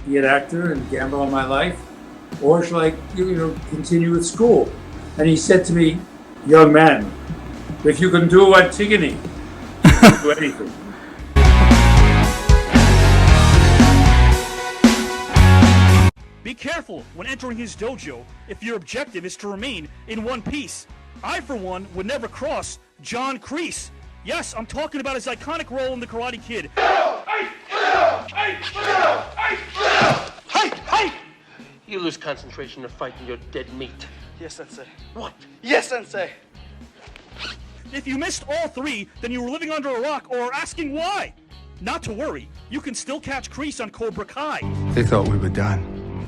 be an actor and gamble on my life, or shall I, continue with school? And he said to me, young man, if you can do Antigone, you can do anything. Be careful when entering his dojo if your objective is to remain in one piece. I, for one, would never cross John Kreese. Yes, I'm talking about his iconic role in The Karate Kid. Hey! You lose concentration of fighting your dead meat. Yes, Sensei. What? Yes, Sensei. If you missed all three, then you were living under a rock or asking why. Not to worry, you can still catch Kreese on Cobra Kai. They thought we were done.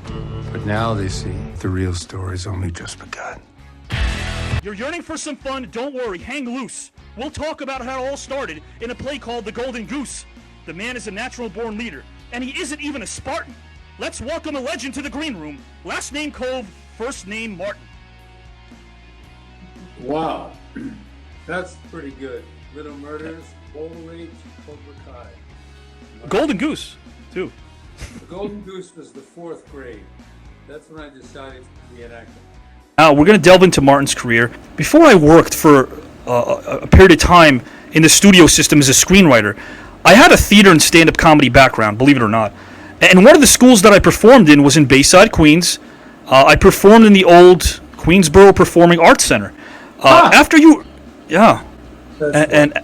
But now they see the real story's only just begun. You're yearning for some fun? Don't worry, hang loose. We'll talk about how it all started in a play called The Golden Goose. The man is a natural-born leader, and he isn't even a Spartan. Let's welcome a legend to the green room. Last name Kove, first name Martin. Wow, that's pretty good. Little Murders, Old Age, Cobra Kai. Golden Goose, too. The Golden Goose was the 4th grade. That's when I decided to be an actor. Now, we're going to delve into Martin's career. Before I worked for a period of time in the studio system as a screenwriter, I had a theater and stand-up comedy background, believe it or not. And one of the schools that I performed in was in Bayside, Queens. I performed in the old Queensboro Performing Arts Center. After you... Yeah. And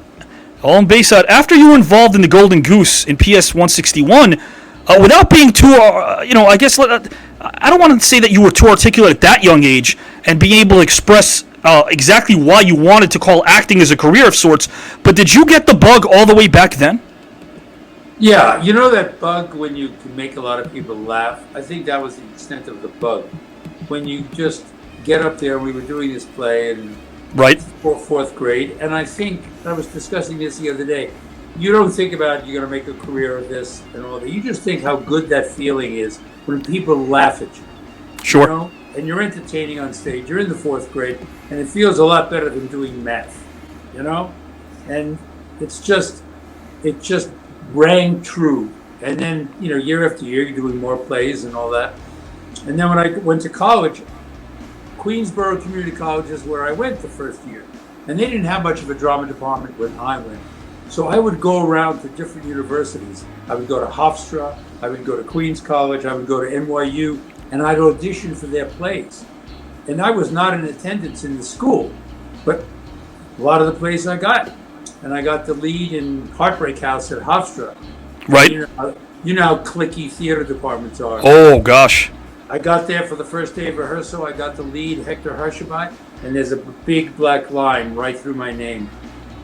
all in Bayside. After you were involved in the Golden Goose in PS 161... without being too, I guess, I don't want to say that you were too articulate at that young age and being able to express exactly why you wanted to call acting as a career of sorts, but did you get the bug all the way back then? Yeah, you know that bug when you can make a lot of people laugh? I think that was the extent of the bug. When you just get up there, we were doing this play in Right. 4th grade, and I think, I was discussing this the other day, you don't think about you're going to make a career of this and all that. You just think how good that feeling is when people laugh at you. Sure. You know? And you're entertaining on stage. You're in the 4th grade, and it feels a lot better than doing math. And it just rang true. And then, year after year, you're doing more plays and all that. And then when I went to college, Queensboro Community College is where I went the first year. And they didn't have much of a drama department when I went. So I would go around to different universities. I would go to Hofstra, I would go to Queens College, I would go to NYU, and I'd audition for their plays. And I was not in attendance in the school, but a lot of the plays I got. And I got the lead in Heartbreak House at Hofstra. Right. You know how cliquey theater departments are. Oh, gosh. I got there for the first day of rehearsal. I got the lead, Hector Harshabai, and there's a big black line right through my name.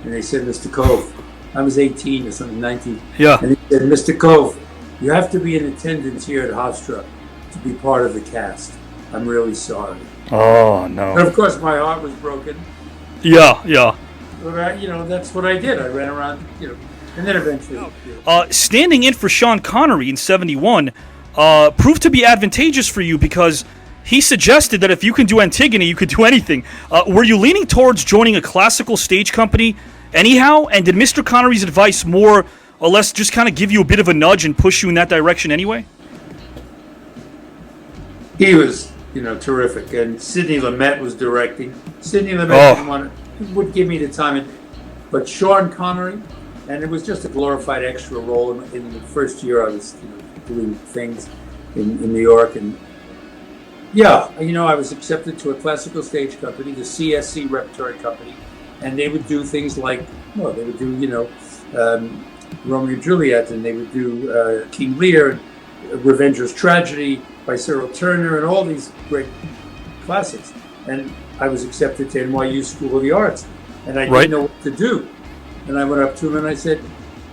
And they said, Mr. Kove. I was 18 or something, 19. Yeah. And he said, Mr. Kove, you have to be in attendance here at Hofstra to be part of the cast. I'm really sorry. Oh, no. And of course, my heart was broken. Yeah. But, that's what I did. I ran around, and then eventually. Standing in for Sean Connery in 71 proved to be advantageous for you because he suggested that if you can do Antigone, you could do anything. Were you leaning towards joining a classical stage company anyhow? And did Mr. Connery's advice more or less just kind of give you a bit of a nudge and push you in that direction anyway? He was, terrific. And Sidney Lumet was directing. Sidney Lumet would give me the time. But Sean Connery, and it was just a glorified extra role in the first year I was doing things in New York. And yeah, I was accepted to a classical stage company, the CSC Repertory Company. And they would do things like, they would do, Romeo and Juliet, and they would do King Lear, Revenger's Tragedy by Cyril Turner, and all these great classics. And I was accepted to NYU School of the Arts, and I didn't know what to do. And I went up to him and I said,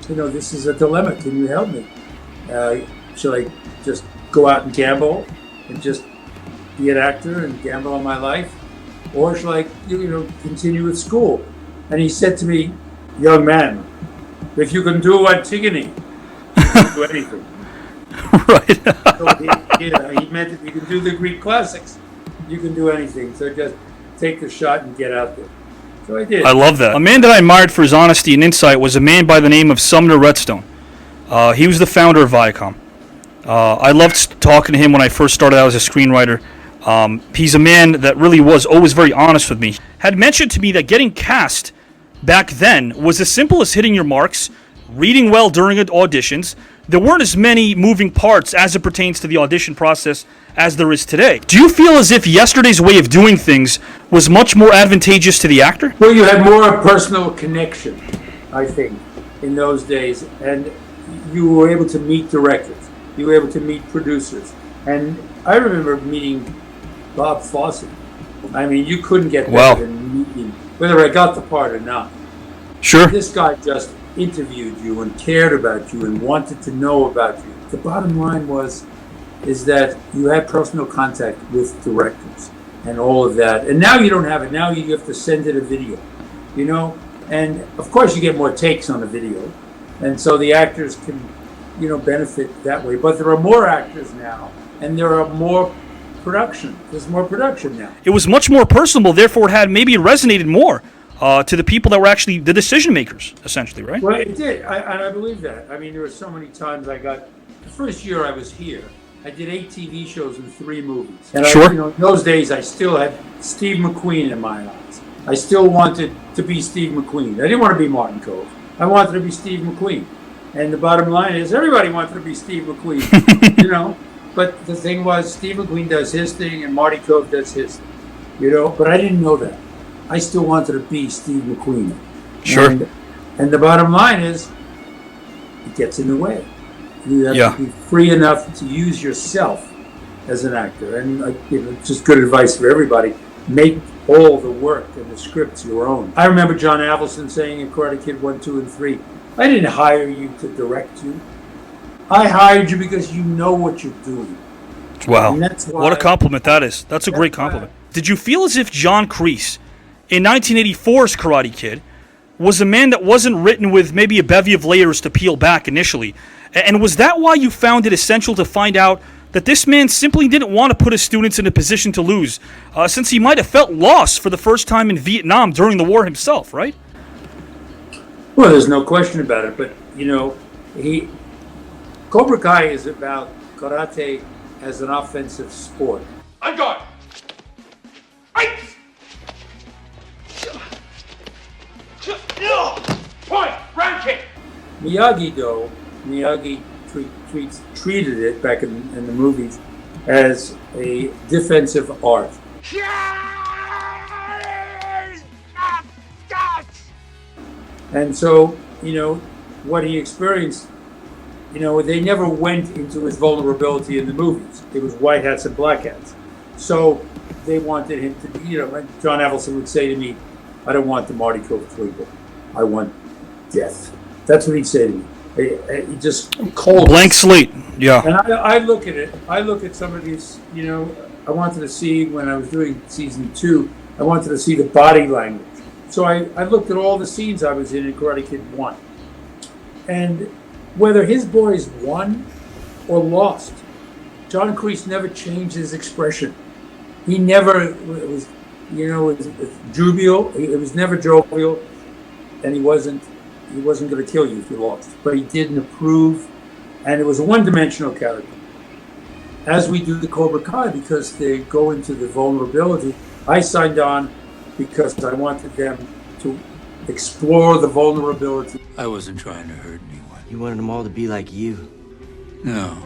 this is a dilemma. Can you help me? Should I just go out and gamble and just be an actor and gamble on my life? Or shall I, continue with school? And he said to me, young man, if you can do Antigone, you can do anything. Right. So he meant if you can do the Greek classics, you can do anything. So just take the shot and get out there. So I did. I love that. A man that I admired for his honesty and insight was a man by the name of Sumner Redstone. He was the founder of Viacom. I loved talking to him when I first started out as a screenwriter. He's a man that really was always very honest with me. Had mentioned to me that getting cast back then was as simple as hitting your marks, reading well during auditions. There weren't as many moving parts as it pertains to the audition process as there is today. Do you feel as if yesterday's way of doing things was much more advantageous to the actor? Well, you had more personal connection, I think, in those days, and you were able to meet directors. You were able to meet producers. And I remember meeting Bob Fosse. I mean, you couldn't get better than meeting, whether I got the part or not. Sure. This guy just interviewed you and cared about you and wanted to know about you. The bottom line is that you had personal contact with directors and all of that. And now you don't have it. Now you have to send it a video, you know? And of course you get more takes on the video. And so the actors can, you know, benefit that way. But there are more actors now and there are more production. There's more production now. It was much more personable, therefore it had maybe resonated more to the people that were actually the decision makers, essentially, right? Well, it did. I believe that. I mean, there were so many times the first year I was here, I did 8 TV shows and 3 movies. And sure. In those days, I still had Steve McQueen in my eyes. I still wanted to be Steve McQueen. I didn't want to be Martin Kove. I wanted to be Steve McQueen. And the bottom line is, everybody wanted to be Steve McQueen, you know? But the thing was, Steve McQueen does his thing and Marty Kove does his thing, you know? But I didn't know that. I still wanted to be Steve McQueen. Sure. And the bottom line is, it gets in the way. You have to be free enough to use yourself as an actor. And just good advice for everybody. Make all the work and the scripts your own. I remember John Avildsen saying in Karate Kid 1, 2, and 3, I didn't hire you to direct you. I hired you because you know what you're doing. Wow. What a compliment that is. That's a great compliment. Did you feel as if John Kreese, in 1984's Karate Kid, was a man that wasn't written with maybe a bevy of layers to peel back initially? And was that why you found it essential to find out that this man simply didn't want to put his students in a position to lose, since he might have felt lost for the first time in Vietnam during the war himself, right? Well, there's no question about it. But, you know, Cobra Kai is about karate as an offensive sport. On guard! Ice! Point! Round kick! Miyagi treated it back in the movies as a defensive art. And so, you know, what he experienced, you know, they never went into his vulnerability in the movies. It was white hats and black hats. So they wanted him to be, you know, like John Avildsen would say to me, I don't want the Marty Kove twinkle. I want death. That's what he'd say to me. He just cold. Blank slate, yeah. And I look at it. I look at some of these, you know, I wanted to see, when I was doing season 2, I wanted to see the body language. So I looked at all the scenes I was in Karate Kid 1. And whether his boys won or lost, John Kreese never changed his expression. He never was, you know, it was jovial. It was never jovial, and he wasn't going to kill you if you lost. But he didn't approve, and it was a one-dimensional character. As we do the Cobra Kai, because they go into the vulnerability, I signed on because I wanted them to explore the vulnerability. I wasn't trying to hurt anyone. You wanted them all to be like you. No,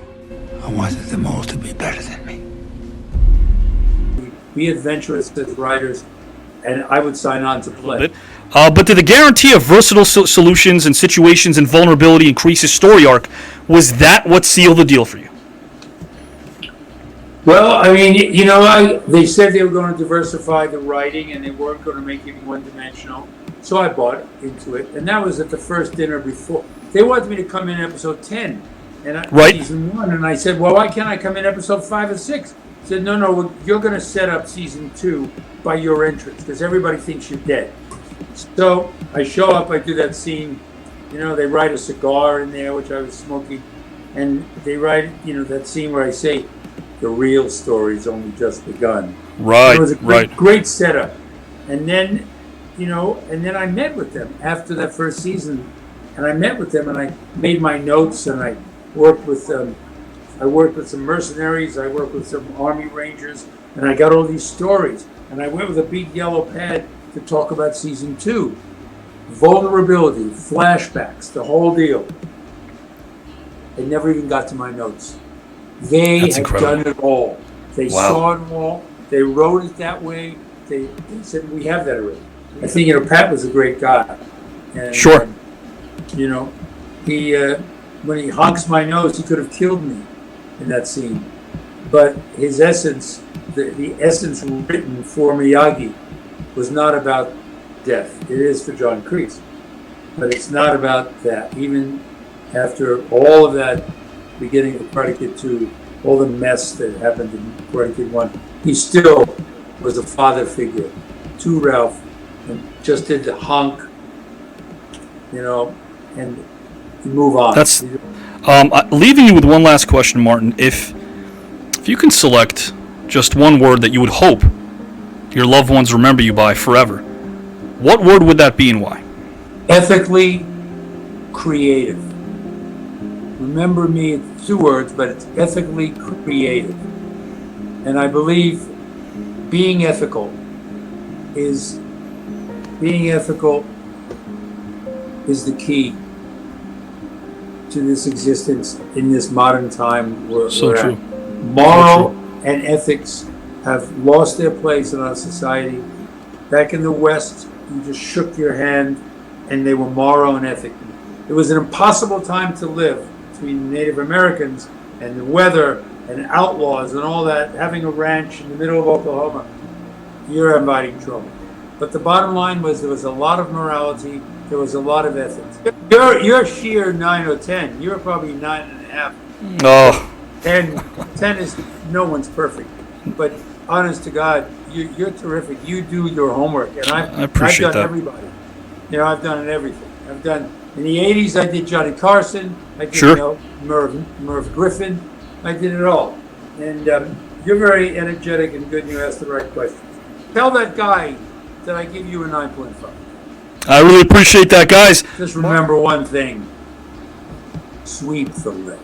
I wanted them all to be better than me. Be adventurous as writers, and I would sign on to play. But did the guarantee of versatile solutions and situations and vulnerability in Kreese's story arc, was that what sealed the deal for you? Well, I mean, you know, they said they were going to diversify the writing and they weren't going to make it one-dimensional. So I bought into it, and that was at the first dinner before. They wanted me to come in episode 10, and season 1, and I said, well, why can't I come in episode 5 and 6? He said, no, you're going to set up season 2 by your entrance, because everybody thinks you're dead. So I show up, I do that scene, you know, they write a cigar in there, which I was smoking, and they write, you know, that scene where I say, the real story's only just begun. Right, it was a great setup. And then, you know, I met with them after that first season, and I met with them and I made my notes and I worked with I worked with some mercenaries, I worked with some Army Rangers, and I got all these stories. And I went with a big yellow pad to talk about season 2. Vulnerability, flashbacks, the whole deal. I never even got to my notes. They That's had incredible. done it all. They Wow. saw it all. They wrote it that way. They said, we have that already. I think, Pat was a great guy. And, Sure. He, when he honks my nose, he could have killed me in that scene. But his essence, the essence written for Miyagi was not about death. It is for John Kreese. But it's not about that. Even after all of that, beginning of Karate Kid 2, all the mess that happened in Karate Kid 1, he still was a father figure to Ralph and just did the honk, and move on. That's leaving you with one last question, Martin. If you can select just one word that you would hope your loved ones remember you by forever, what word would that be and why? Ethically creative. Remember me, it's 2 words, but it's ethically creative. And I believe being ethical is the key to this existence in this modern time. So true. Moral and ethics have lost their place in our society. Back in the West, you just shook your hand and they were moral and ethical. It was an impossible time to live between Native Americans and the weather and outlaws and all that. Having a ranch in the middle of Oklahoma, you're inviting trouble. But the bottom line was there was a lot of morality, there was a lot of ethics. You're sheer 9 or 10. You're probably 9.5. Oh, 10 is, no one's perfect. But honest to God, you're terrific. You do your homework. And I appreciate I've done that. everybody. I've done everything. I've done, in the 80s, I did Johnny Carson. I did, Sure. Merv Griffin. I did it all. And you're very energetic and good, and you ask the right questions. Tell that guy that I give you a 9.5. I really appreciate that, guys. Just remember one thing. Sweep the leg.